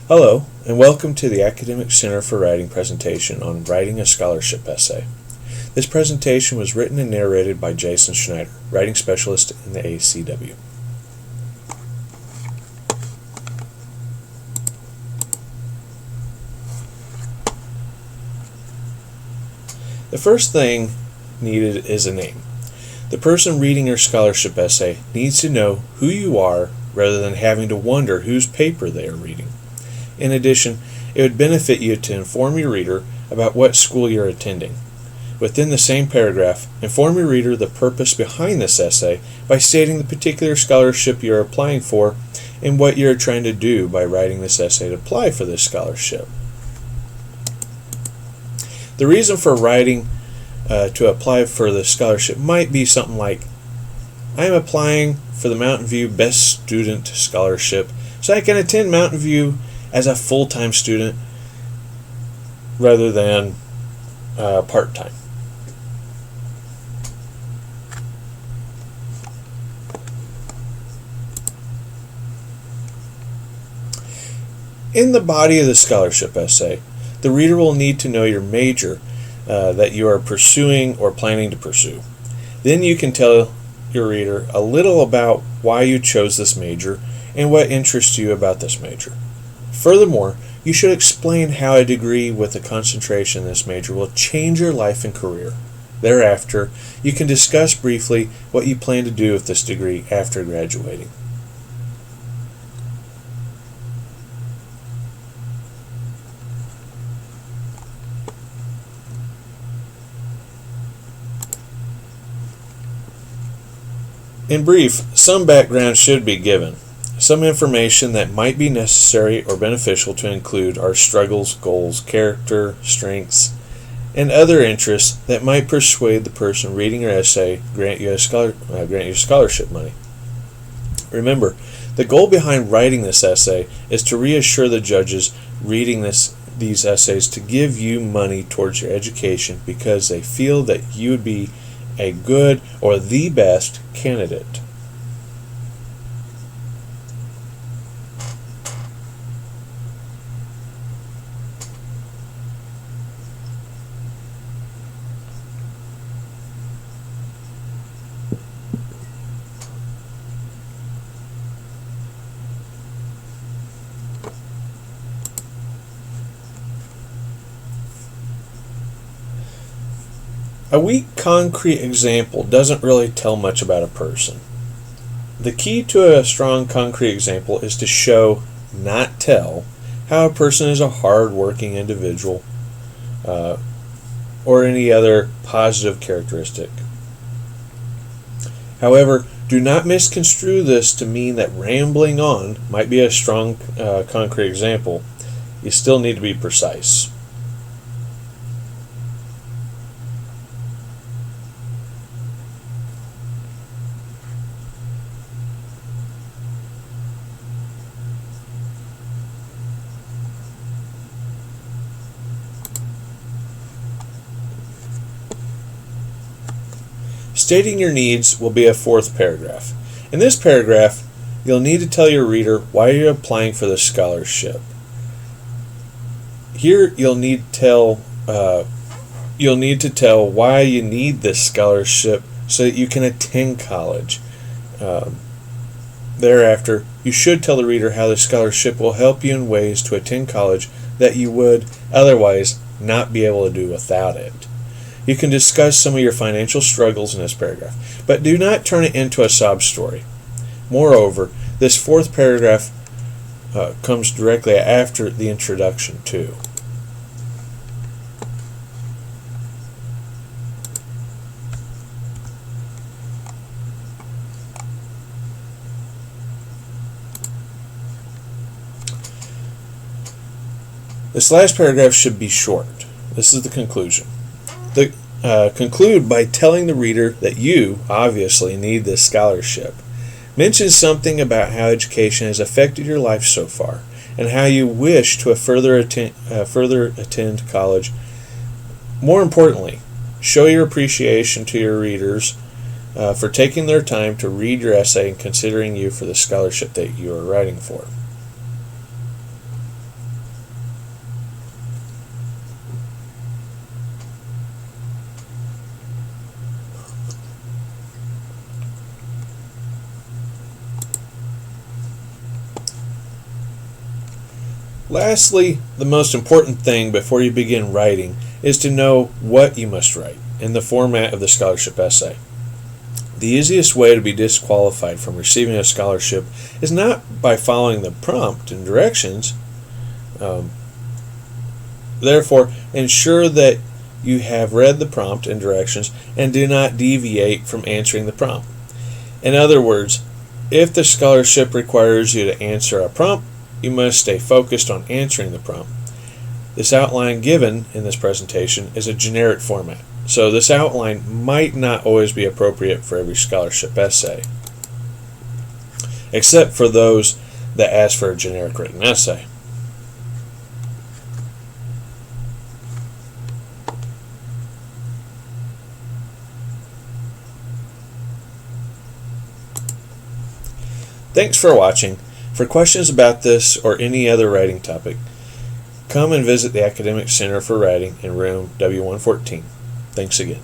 Hello, and welcome to the Academic Center for Writing presentation on writing a scholarship essay. This presentation was written and narrated by Jason Schneider, writing specialist in the ACW. The first thing needed is a name. The person reading your scholarship essay needs to know who you are rather than having to wonder whose paper they are reading. In addition, it would benefit you to inform your reader about what school you're attending. Within the same paragraph, inform your reader the purpose behind this essay by stating the particular scholarship you're applying for and what you're trying to do by writing this essay to apply for this scholarship. The reason for writing to apply for the scholarship might be something like, I am applying for the Mountain View Best Student Scholarship so I can attend Mountain View as a full-time student rather than part-time. In the body of the scholarship essay, the reader will need to know your major that you are pursuing or planning to pursue. Then you can tell your reader a little about why you chose this major and what interests you about this major. Furthermore, you should explain how a degree with a concentration in this major will change your life and career. Thereafter, you can discuss briefly what you plan to do with this degree after graduating. In brief, some background should be given. Some information that might be necessary or beneficial to include are struggles, goals, character, strengths, and other interests that might persuade the person reading your essay grant you scholarship money. Remember, the goal behind writing this essay is to reassure the judges reading these essays to give you money towards your education because they feel that you would be a good or the best candidate. A weak concrete example doesn't really tell much about a person. The key to a strong concrete example is to show, not tell, how a person is a hard-working individual or any other positive characteristic. However, do not misconstrue this to mean that rambling on might be a strong concrete example. You still need to be precise. Stating your needs will be a fourth paragraph. In this paragraph, you'll need to tell your reader why you're applying for the scholarship. Here, you'll need to tell why you need this scholarship so that you can attend college. Thereafter, you should tell the reader how the scholarship will help you in ways to attend college that you would otherwise not be able to do without it. You can discuss some of your financial struggles in this paragraph, but do not turn it into a sob story. Moreover, this fourth paragraph comes directly after the introduction too. This last paragraph should be short. This is the conclusion. Conclude by telling the reader that you obviously need this scholarship. Mention something about how education has affected your life so far and how you wish to further attend college. More importantly, show your appreciation to your readers for taking their time to read your essay and considering you for the scholarship that you are writing for. Lastly, the most important thing before you begin writing is to know what you must write in the format of the scholarship essay. The easiest way to be disqualified from receiving a scholarship is not by following the prompt and directions. Therefore, ensure that you have read the prompt and directions and do not deviate from answering the prompt. In other words, if the scholarship requires you to answer a prompt, you must stay focused on answering the prompt. This outline given in this presentation is a generic format, so this outline might not always be appropriate for every scholarship essay, except for those that ask for a generic written essay. Thanks for watching. For questions about this or any other writing topic, come and visit the Academic Center for Writing in room W114. Thanks again.